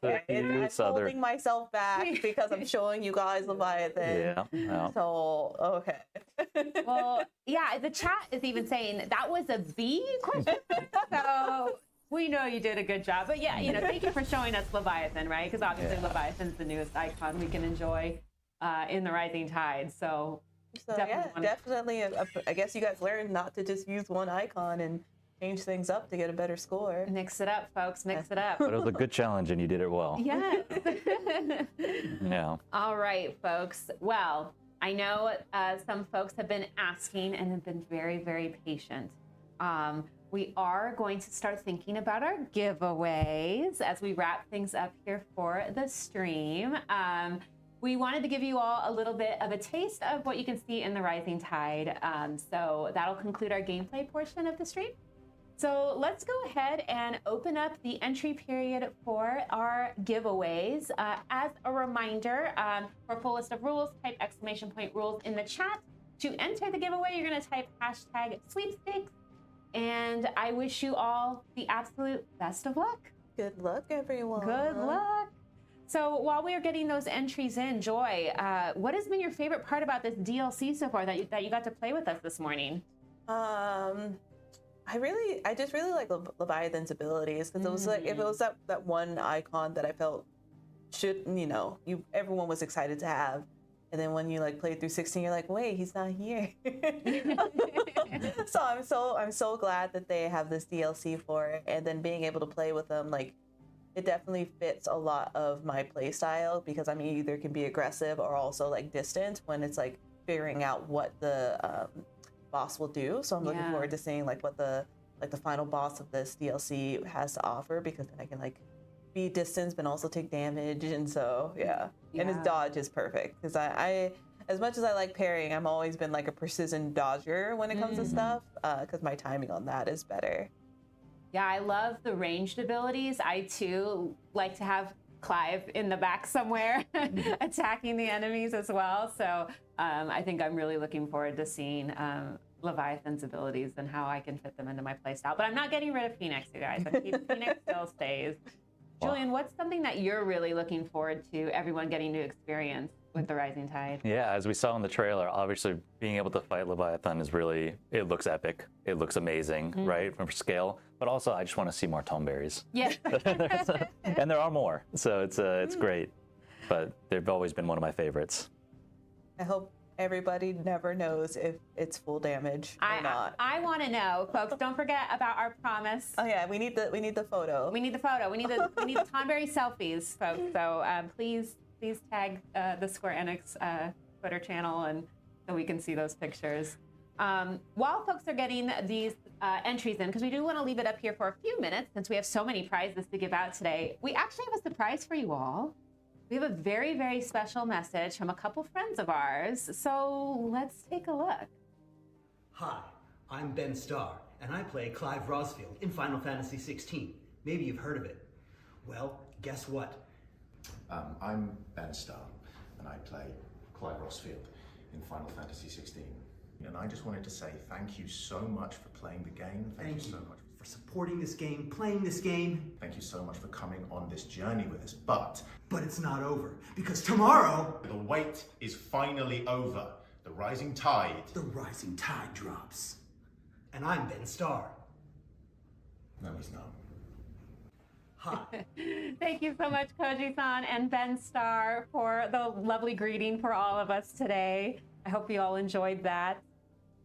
I'm use other. holding myself back because I'm showing you guys Leviathan. Yeah. Yeah. So, okay. Well, yeah, the chat is even saying that was a B question. So we know you did a good job. But yeah, you know, thank you for showing us Leviathan, right? Because obviously Yeah. Leviathan's the newest icon we can enjoy in the Rising Tide. So So definitely. I guess you guys learned not to just use one icon and change things up to get a better score. mix it up, folks. Mix it up. But it was a good challenge, and you did it well. Yes. Yeah. All right, folks. Well, I know some folks have been asking and have been very, very patient. We are going to start thinking about our giveaways as we wrap things up here for the stream. We wanted to give you all a little bit of a taste of what you can see in the Rising Tide. So that'll conclude our gameplay portion of the stream. So let's go ahead and open up the entry period for our giveaways. As a reminder, for a full list of rules, type !rules in the chat. To enter the giveaway, you're going to type #sweepstakes. And I wish you all the absolute best of luck. Good luck, everyone. Good luck. So while we are getting those entries in, Joy, what has been your favorite part about this DLC so far that you got to play with us this morning? I just really like Leviathan's abilities because it was like if it was that one icon that I felt everyone was excited to have, and then when you like played through 16, you're like, wait, he's not here. So I'm so glad that they have this DLC for it, and then being able to play with them, like it definitely fits a lot of my play style because I'm either can be aggressive or also like distant when it's like figuring out what the boss will do. So I'm looking forward to seeing like what the like the final boss of this DLC has to offer, because then I can like be distanced but also take damage, and so yeah. And his dodge is perfect because I as much as I like parrying, I'm always been like a precision dodger when it comes to stuff, because my timing on that is better. Yeah, I love the ranged abilities. I too like to have Clive in the back somewhere attacking the enemies as well. So I think I'm really looking forward to seeing Leviathan's abilities and how I can fit them into my playstyle. But I'm not getting rid of Phoenix, you guys. Phoenix still stays. Julian, what's something that you're really looking forward to everyone getting to experience with the Rising Tide? Yeah, as we saw in the trailer, obviously being able to fight Leviathan is really, it looks epic. It looks amazing, right, from scale. But also, I just want to see more toneberries. Yeah. And there are more, so it's great. But they've always been one of my favorites. I hope everybody never knows if it's full damage or not. I want to know, folks. Don't forget about our promise. Oh yeah, we need the photo. We need the photo. We need the Tonberry selfies, folks. So please tag the Square Enix Twitter channel, and so we can see those pictures. While folks are getting these entries in, because we do want to leave it up here for a few minutes since we have so many prizes to give out today, we actually have a surprise for you all. We have a very, very special message from a couple friends of ours, so let's take a look. Hi, I'm Ben Starr, and I play Clive Rosfield in Final Fantasy XVI. Maybe you've heard of it. Well, guess what? I'm Ben Starr, and I play Clive Rosfield in Final Fantasy XVI. And I just wanted to say thank you so much for playing the game. Thank you so much for supporting this game, playing this game. Thank you so much for coming on this journey with us. But it's not over, because tomorrow, the wait is finally over. The Rising Tide. The Rising Tide drops. And I'm Ben Starr. No, he's not. Hi. Thank you so much, Koji-san and Ben Starr, for the lovely greeting for all of us today. I hope you all enjoyed that.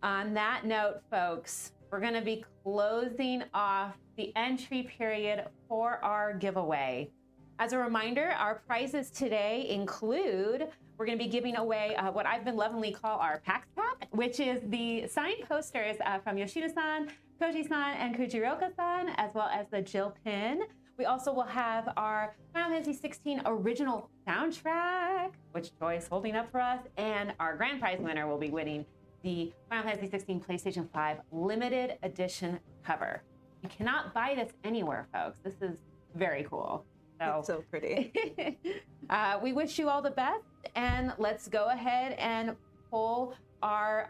On that note, folks, we're going to be closing off the entry period for our giveaway. As a reminder, our prizes today include, we're going to be giving away what I've been lovingly call our PAX Pack, which is the signed posters from Yoshida-san, Koji-san, and Kujiroka-san, as well as the Jill pin. We also will have our Final Fantasy XVI original soundtrack, which Joy is holding up for us, and our grand prize winner will be winning the Final Fantasy XVI PlayStation 5 limited edition cover. You cannot buy this anywhere, folks. This is very cool. It's so pretty. We wish you all the best, and let's go ahead and pull our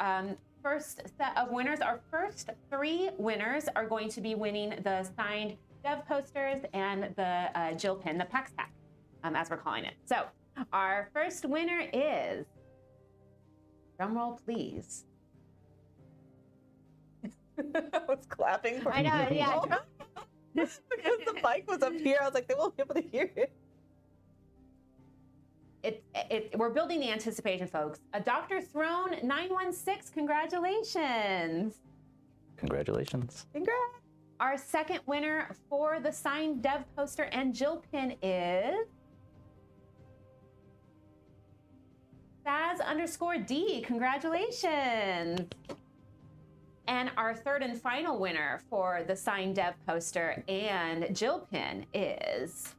first set of winners. Our first 3 winners are going to be winning the signed dev posters and the Jill pin, the PAX Pack, as we're calling it. So our first winner is, drumroll please. I was clapping for I know, yeah. Because the mic was up here, I was like, they won't be able to hear it. We're building the anticipation, folks. A Dr. Throne 916, congratulations. Congratulations. Congrats. Our second winner for the signed dev poster and Jill pin is Saz_D. Congratulations. And our third and final winner for the signed dev poster and Jill pin is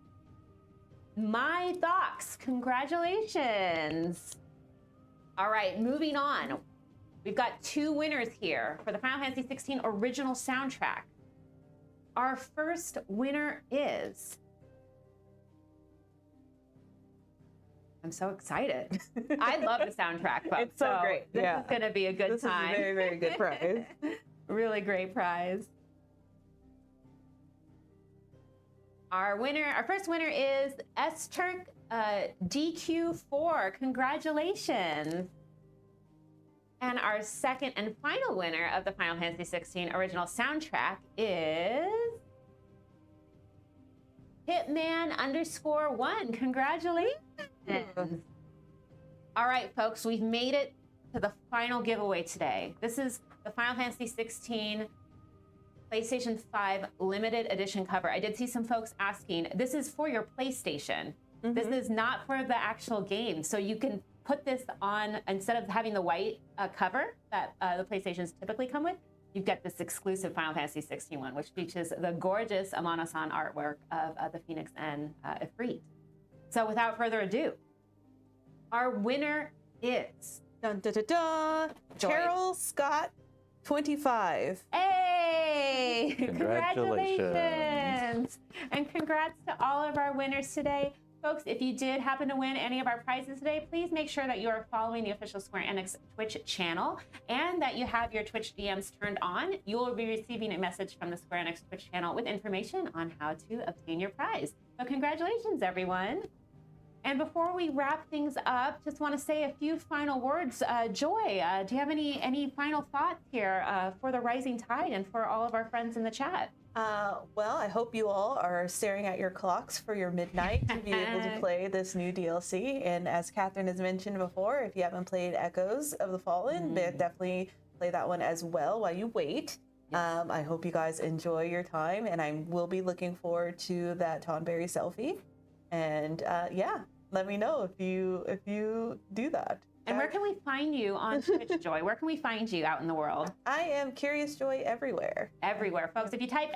My Docs. Congratulations. All right, moving on. We've got 2 winners here for the Final Fantasy XVI original soundtrack. Our first winner is, I'm so excited. I love the soundtrack, folks. It's so great. This is going to be a good time. This is a very, very good prize. Really great prize. Our first winner is S-Turk DQ4. Congratulations. And our second and final winner of the Final Fantasy XVI original soundtrack is Hitman_1. Congratulations. All right, folks, we've made it to the final giveaway today. This is the Final Fantasy XVI PlayStation 5 limited edition cover. I did see some folks asking, this is for your PlayStation. Mm-hmm. This is not for the actual game. So you can put this on, instead of having the white cover that the PlayStations typically come with, you get this exclusive Final Fantasy XVI one, which features the gorgeous Amano-san artwork of the Phoenix and Ifrit. So without further ado, our winner is... Dun, da, da, da. Joy. Carol Scott, 25. Hey! Congratulations. And congrats to all of our winners today. Folks, if you did happen to win any of our prizes today, please make sure that you are following the official Square Enix Twitch channel and that you have your Twitch DMs turned on. You will be receiving a message from the Square Enix Twitch channel with information on how to obtain your prize. So congratulations, everyone. And before we wrap things up, just want to say a few final words. Joy, do you have any final thoughts here for the Rising Tide and for all of our friends in the chat? Well, I hope you all are staring at your clocks for your midnight to be able to play this new DLC. And as Catherine has mentioned before, if you haven't played Echoes of the Fallen, definitely play that one as well while you wait. Yes. I hope you guys enjoy your time, and I will be looking forward to that Tonberry selfie. And yeah, let me know if you do that. And where can we find you on Twitch, Joy? Where can we find you out in the world? I am CuriousJoi everywhere. Everywhere. Folks, if you type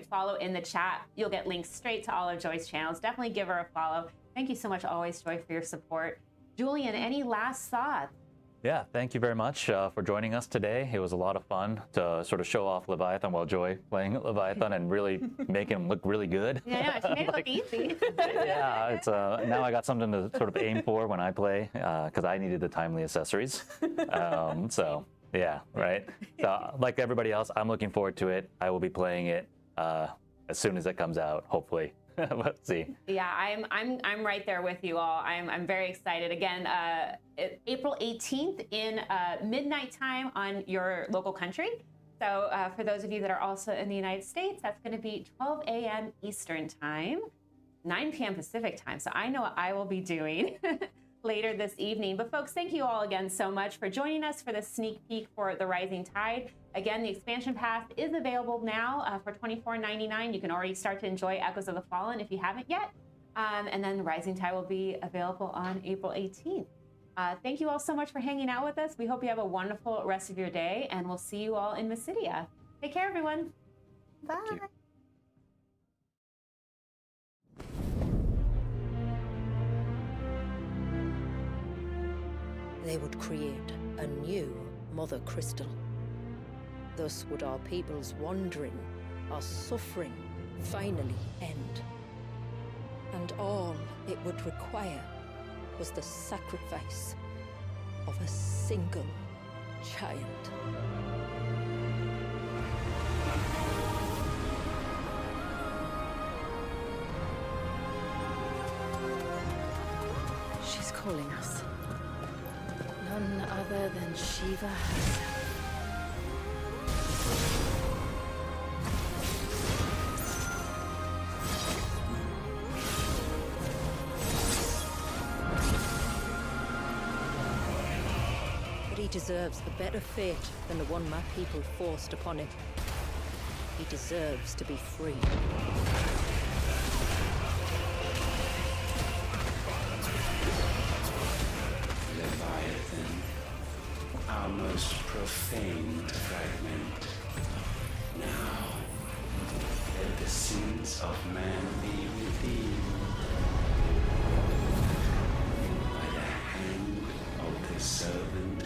!follow in the chat, you'll get links straight to all of Joy's channels. Definitely give her a follow. Thank you so much always, Joy, for your support. Julian, any last thoughts? Yeah, thank you very much for joining us today. It was a lot of fun to sort of show off Leviathan while Joy playing Leviathan and really making him look really good. Yeah, she made it look easy. Yeah, it's now I got something to sort of aim for when I play because I needed the timely accessories. So yeah, right. So like everybody else, I'm looking forward to it. I will be playing it as soon as it comes out, hopefully. Let's see. Yeah, I'm right there with you all. I'm very excited. Again, April 18th in midnight time on your local country. So for those of you that are also in the United States, that's going to be 12 a.m. Eastern time, 9 p.m. Pacific time. So I know what I will be doing later this evening. But folks, thank you all again so much for joining us for this sneak peek for the Rising Tide. Again, the expansion pass is available now for $24.99. You can already start to enjoy Echoes of the Fallen if you haven't yet. And then the Rising Tide will be available on April 18th. Thank you all so much for hanging out with us. We hope you have a wonderful rest of your day, and we'll see you all in Midia. Take care, everyone. Bye. They would create a new Mother Crystal. Thus would our people's wandering, our suffering, finally end. And all it would require was the sacrifice of a single child. She's calling us. None other than Shiva herself. But he deserves a better fate than the one my people forced upon him. He deserves to be free. Leviathan, our most profane fragment. Now, let the sins of man be redeemed by the hand of the servant